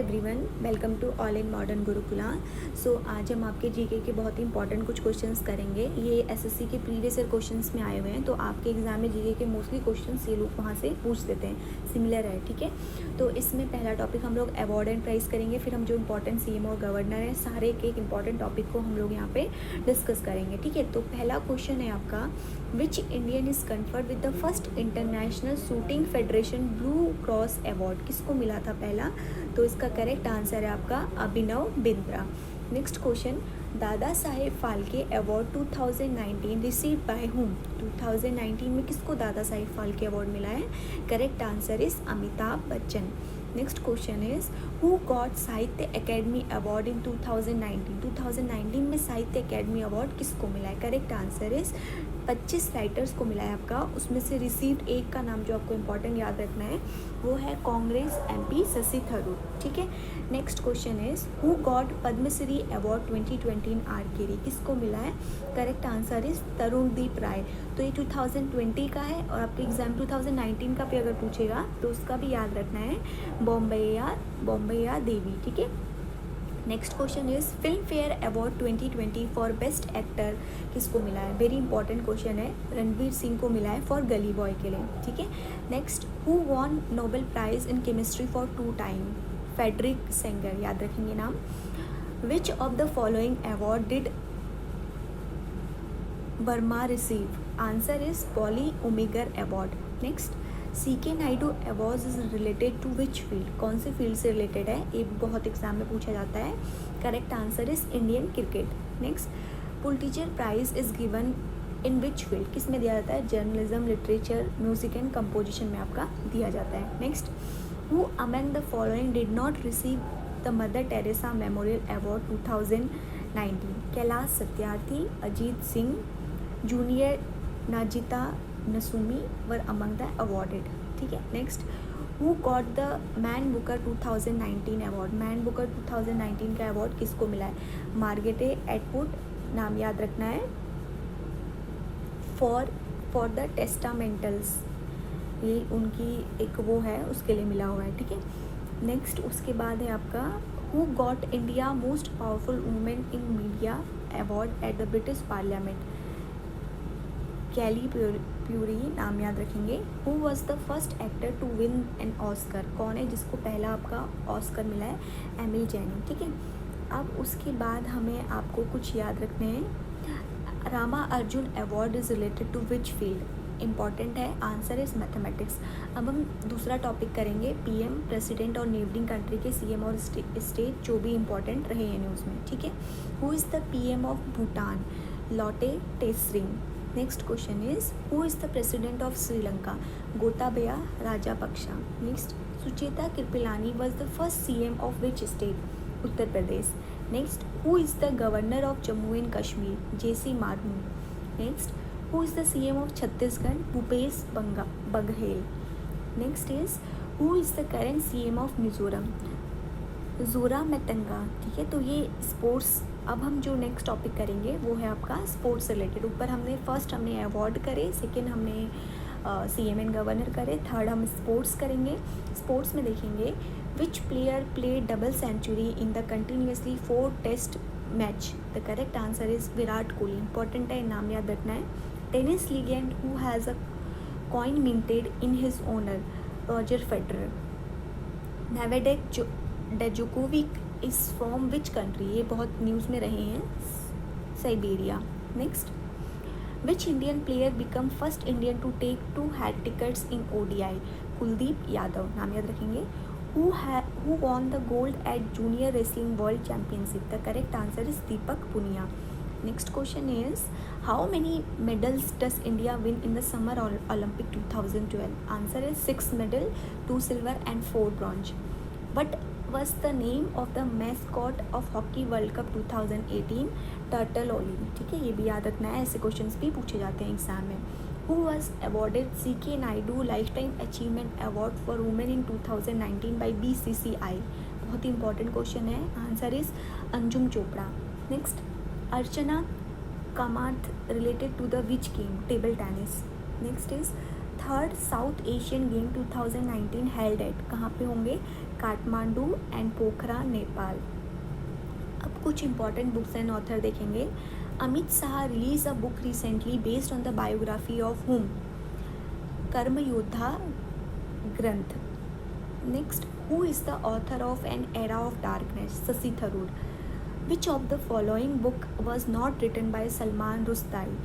Everyone, welcome to all in Modern Gurukula. So आज हम आपके जीके के बहुत ही इंपॉर्टेंट कुछ क्वेश्चंस करेंगे। ये एसएससी के प्रीवियस ईयर क्वेश्चंस में आए हुए हैं, तो आपके एग्जाम में जीके के मोस्टली क्वेश्चंस ये लोग वहाँ से पूछ देते हैं, सिमिलर है, ठीक है। तो इसमें पहला टॉपिक हम लोग अवार्ड एंड प्राइज़ करेंगे, फिर हम जो इंपॉर्टेंट सीएम और गवर्नर हैं सारे के एक इंपॉर्टेंट टॉपिक को हम लोग यहाँ पे डिस्कस करेंगे, ठीक है। तो पहला क्वेश्चन है आपका, which Indian is conferred with the first international shooting federation blue cross award? किसको मिला था पहला? तो इसका करेक्ट आंसर है आपका Abhinav Bindra. Next question, Dada Saheb Phalke award 2019 receive by whom? 2019 में किसको दादा साहेब फाल्के अवार्ड मिला है? Correct answer is Amitabh Bachchan. Next question is, who got साहित्य अकेडमी अवार्ड इन 2019? 2019 में साहित्य अकेडमी अवार्ड किसको मिला है? करेक्ट आंसर इज 25 राइटर्स को मिला है आपका। उसमें से रिसीव्ड एक का नाम जो आपको इंपॉर्टेंट याद रखना है वो है कांग्रेस एमपी शशि थरूर, ठीक है। Next question is, who got Padmashri award 2020 in archery? किसको मिला है? Correct answer is Tarundeep Rai. तो ये 2020 का है और आपके एग्जाम 2019 का भी अगर पूछेगा तो उसका भी याद रखना है, बॉम्बैया देवी, ठीक है। Next question is, film fair award 2020 for best actor किसको मिला है? वेरी इंपॉर्टेंट क्वेश्चन है, रणवीर सिंह को मिला है फॉर गली बॉय के लिए, ठीक है। Next, who won Nobel prize in chemistry for 2 time? Frederick Sanger, याद रखेंगे नाम। Which of the following award did Verma receive? Answer is Polly Umrigar award. Next, CK Naidu award is related to which field? कौन से फील्ड से रिलेटेड है? ये बहुत exam में पूछा जाता है। Correct answer is Indian cricket. Next, Pulitzer prize is given in which field? किस में दिया जाता है? Journalism, literature, music and composition में आपका दिया जाता है। Next, who among the following did not receive the Mother Teresa memorial award 2019? Kailash Satyarthi, Ajeet Singh, junior नाजिता नसूमी वर अमंग द अवॉर्डेड, ठीक है। Next, who got the Man Booker 2019 award? Man Booker 2019 का अवार्ड किसको मिला है? मार्गेटे एटवुड, नाम याद रखना है, फॉर द टेस्टामेंटल्स, ये उनकी एक वो है, उसके लिए मिला हुआ है, ठीक है। नेक्स्ट, उसके बाद है आपका, who got India most powerful women in media award at the British parliament? Kalli Purie, नाम याद रखेंगे। Who was the first actor to win an Oscar? कौन है जिसको पहला आपका ऑस्कर मिला है? एमिल जैनी, ठीक है। अब उसके बाद हमें आपको कुछ याद रखने हैं। Ramanujan award is related to which field? Important है, आंसर इज मैथमेटिक्स। अब हम दूसरा टॉपिक करेंगे, पीएम, प्रेसिडेंट और नेबरिंग कंट्री के सीएम और स्टेट जो भी इंपॉर्टेंट रहे हैं न्यूज़ में, ठीक है। Who is the PM of Bhutan? Lotay Tshering. Next question is, who is the president of Sri Lanka? Gotabaya Rajapaksa. Next, Sucheta Kripalani was the first CM of which state? Uttar Pradesh. Next, who is the governor of Jammu and Kashmir? GC Murmu. Next, who is the CM of Chhattisgarh? Bhupesh Baghel. Next is, who is the current CM of Mizoram? Zoramthanga, ठीक है। तो ये sports, अब हम जो next topic करेंगे वो है आपका स्पोर्ट्स से रिलेटेड। ऊपर हमने फर्स्ट हमने अवार्ड करे, सेकेंड हमने सीएम एंड गवर्नर करे, थर्ड हम स्पोर्ट्स करेंगे। स्पोर्ट्स में देखेंगे, which player play double century in the continuously 4 test match? The correct answer is Virat Kohli. Important है, नाम याद रखना है। Tennis legend who has a coin minted in his honour? Roger Federer. Novak Djokovic is from which country? ये बहुत news में रहे हैं, Siberia. Next, which Indian player become first Indian to take 2 hat tricks in ODI? Kuldeep Yadav, नाम याद रखेंगे। Who won the gold at junior wrestling world championship? The correct answer is Deepak Punia. Next question is, how many medals does India win in the summer Olympic 2012? Answer is 6 medal, 2 silver and 4 bronze. What was the name of the mascot of Hockey World Cup 2018? Turtle ओली, ठीक है। ये भी याद रखना है, ऐसे questions भी पूछे जाते हैं एग्जाम में। Who was awarded CK Naidu lifetime achievement award for women in 2019 by BCCI? बहुत ही इंपॉर्टेंट क्वेश्चन है, answer is Anjum Chopra. Next, Archana Kamath related to the which game? Table tennis. Next is, third South Asian game 2019 held at, कहाँ पे होंगे? Kathmandu and Pokhara, Nepal. अब कुछ important books and author देखेंगे। Amit Shah release a book recently based on the biography of whom, Karma योद्धा ग्रंथ। Next, who is the author of an era of darkness, Shashi Tharoor. Which of the following book was not written by Salman Rushdie,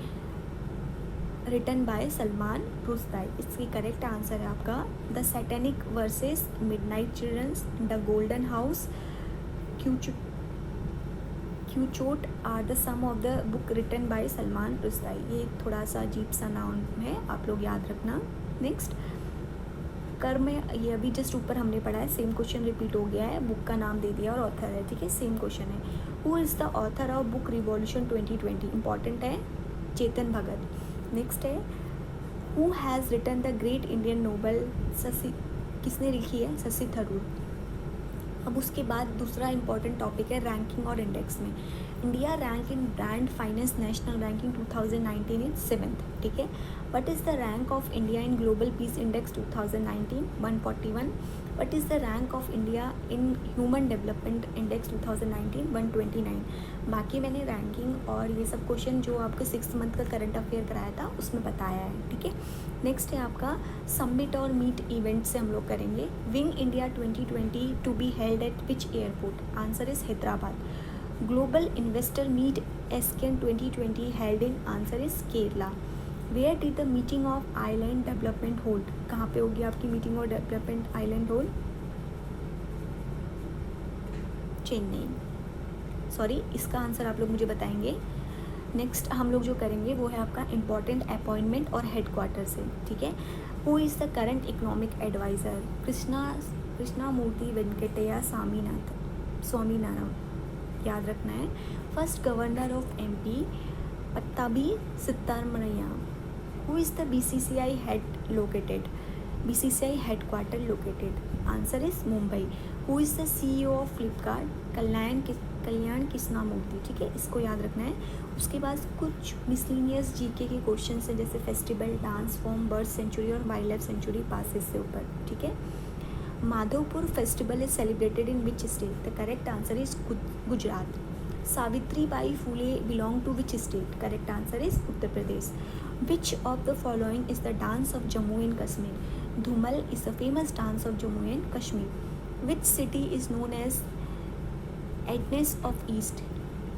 written by Salman Rushdie. इसकी correct answer है आपका the satanic verses, midnight children's, the golden house, Quichotte are the some of the book written by Salman Rushdie. ये थोड़ा सा अजीब सा नाम है, आप लोग याद रखना। नेक्स्ट, कर्म, ये अभी जस्ट ऊपर हमने पढ़ा है, सेम क्वेश्चन रिपीट हो गया है, बुक का नाम दे दिया और ऑथर है, ठीक है, सेम क्वेश्चन है। Who is the author of book revolution 2020, important है, चेतन भगत। नेक्स्ट है, who has written the great Indian novel, Shashi, किसने लिखी है, शशि थरूर। अब उसके बाद दूसरा इंपॉर्टेंट टॉपिक है रैंकिंग और इंडेक्स में। India rank in brand finance national ranking 2019 is 7th, ठीक है। What is the rank of India in global peace index 2019, 141। What is the rank of India in human development index 2019, 129। बाकी मैंने ranking और ये सब question जो आपको 6 month का करंट अफेयर कराया था उसमें बताया है, ठीक है। नेक्स्ट है आपका समिट और मीट इवेंट से हम लोग करेंगे। Wing India 2020 to be held at which airport, answer is Hyderabad. Global investor meet एसकेएन 2020 held in, answer is Kerala. Where did the meeting of island development hold, कहाँ पे होगी आपकी meeting of development island hold, Chennai. Sorry, इसका answer आप लोग मुझे बताएंगे। नेक्स्ट हम लोग जो करेंगे वो है आपका इंपॉर्टेंट अपॉइंटमेंट और हेडक्वार्टर से, ठीक है। Who is the current economic adviser, Krishna Murthy Venkataiah Swaminathan, याद रखना है। First governor of MP Pattabhi Siddaramaiah. Who is the BCCI head located, BCCI headquarter located, answer is Mumbai. Who is the CEO of Flipkart, Kalyan Krishnamurthy, ठीक है, इसको याद रखना है। उसके बाद कुछ मिसलिनियस जीके के क्वेश्चन हैं, जैसे festival, dance form, bird sanctuary और वाइल्ड लाइफ सेंचुरी पासिस से ऊपर, ठीक है। Madhavpur festival is celebrated in which state, the correct answer is Gujarat. Savitri Bai Phule belong to which state, correct answer is Uttar Pradesh. Which of the following is the dance of Jammu and Kashmir, Dhumal is the famous dance of Jammu and Kashmir. Which city is known as Aden's of east,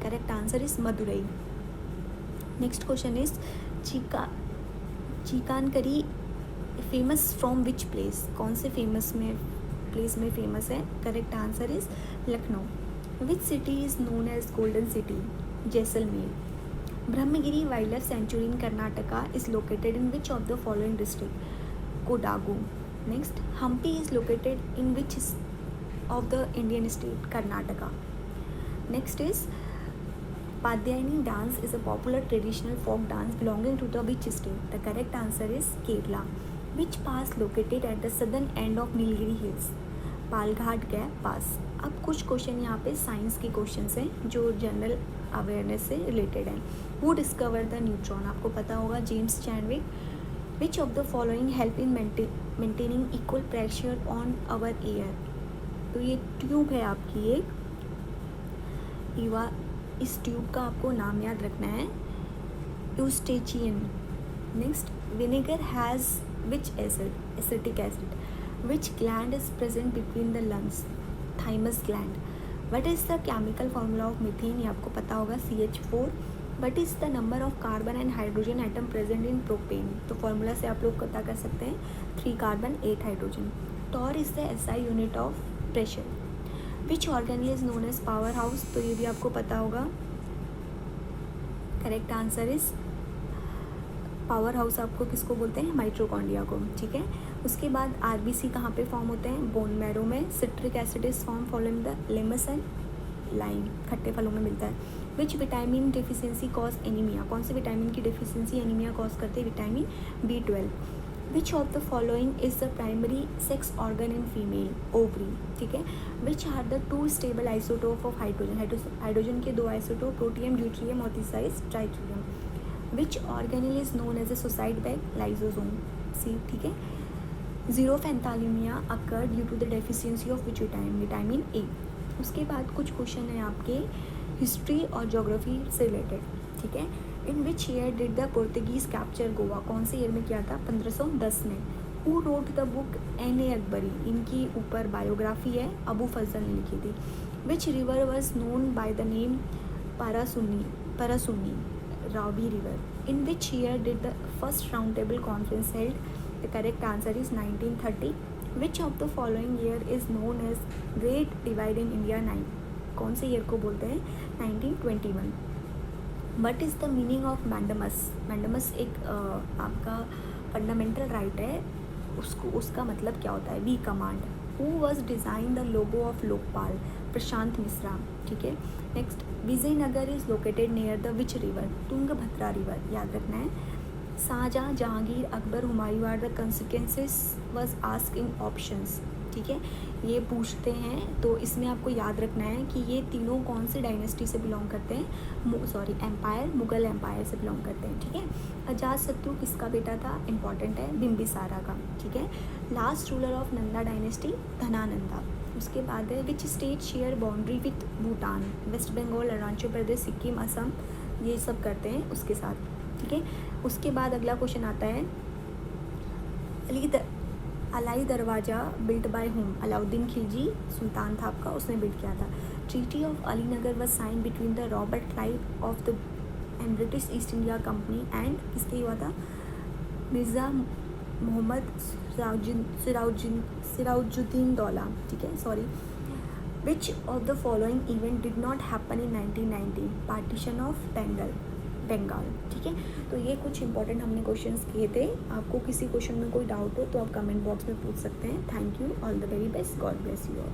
correct answer is Madurai. Next question is Chikankari famous from which place, कौन से place में famous है, correct answer is Lucknow. Which city is known as golden city, Jaisalmer. Brahmagiri wild life sanctuary in Karnataka is located in which of the following district, Kodagu. Next, Hampi is located in which of the Indian state, Karnataka. Next is Padayani dance is a popular traditional folk dance belonging to the which state? The correct answer is Kerala. Which pass located at the southern end of Nilgiri Hills? Palghat gap pass. अब कुछ question यहाँ पे science के question हैं जो general awareness से related हैं। Who discover the neutron, आपको पता होगा James Chadwick. Which of the following help in maintaining equal pressure on our air, तो ये ट्यूब है आपकी एक, इस ट्यूब का आपको नाम याद रखना है, Eustachian. Next, vinegar has which acid, acetic acid. Which gland is present between the lungs, thymus gland. What is the chemical formula of methane, ये आपको पता होगा CH4। What is the number of carbon and hydrogen atom present in propane, तो formula से आप लोग पता कर सकते हैं 3 carbon 8 hydrogen. Torr is the SI unit of pressure. Which organelle is known as power house, तो ये भी आपको पता होगा, correct answer is power house आपको किसको बोलते हैं, माइटोकॉन्ड्रिया को, ठीक है। उसके बाद RBC कहाँ पे फॉर्म होते हैं, बोन मैरो में। Citric acid is form following the lemons and lime, खट्टे फलों में मिलता है। Which vitamin deficiency cause anaemia, कौन से विटामिन की डिफिशियंसी एनीमिया कॉज करते हैं, vitamin B12। Which of the following is the primary sex organ in female, ovary, ठीक है। Which are the 2 stable isotope of hydrogen के 2 आइसोटोप, प्रोटियम, ड्यूट्रियम और तीसरा is tritium. Which organelle is known as a suicide bag, lysosome, C, ठीक है। Xerophthalmia occur due to the deficiency of which vitamin A. उसके बाद कुछ question है आपके हिस्ट्री और ज्योग्राफी से रिलेटेड, ठीक है। In which year did the Portuguese capture Goa, कौन से ईयर में किया था? 1510 में। Who wrote the book N.A. Akbari, इनकी ऊपर बायोग्राफी है, अबू फजल ने लिखी थी। Which river was known by the name parasunni, Ravi river. In which year did the first round table conference held? The correct answer is 1930। Which of the following year is known as great divide in India 9, कौन से year को बोलते हैं? 1921। What is the meaning of mandamus? Mandamus एक आपका fundamental right है, उसका मतलब क्या होता है? B command. Who was design the logo of Lokpal? Prashant Mishra, ठीक है। Next, Vijayanagar is located near the which river? Tungabhadra river, याद रखना है। Shahjahan, Jahangir, Akbar, Humayun are the consequences was ask in options, ठीक है। ये पूछते हैं तो इसमें आपको याद रखना है कि ये तीनों कौन से डायनेस्टी से बिलोंग करते हैं? एम्पायर, मुगल एम्पायर से बिलोंग करते हैं, ठीक है। अजातशत्रु किसका बेटा था? इंपॉर्टेंट है, बिम्बिसारा का, ठीक है। Last ruler of Nanda dynasty? Dhanananda. उसके बाद है which state share boundary with Bhutan? West Bengal, Arunachal Pradesh, Sikkim, Assam, ये सब करते हैं उसके साथ, ठीक है। उसके बाद अगला क्वेश्चन आता है Alai Darwaza built by whom? Alauddin Khilji सुल्तान था आपका, उसने बिल्ड किया था। Treaty of Alinagar was sign between the Robert Clive of the and British East India Company and किसके हुआ था? मिर्ज़ा मोहम्मद सिराजुद्दीन दौला, ठीक है, sorry. Which of the following event did not happen in 1919? Partition of Bengal, ठीक है। तो ये कुछ इंपॉर्टेंट हमने क्वेश्चंस किए थे। आपको किसी क्वेश्चन में कोई डाउट हो तो आप कमेंट बॉक्स में पूछ सकते हैं। Thank you, all the very best, God bless you all.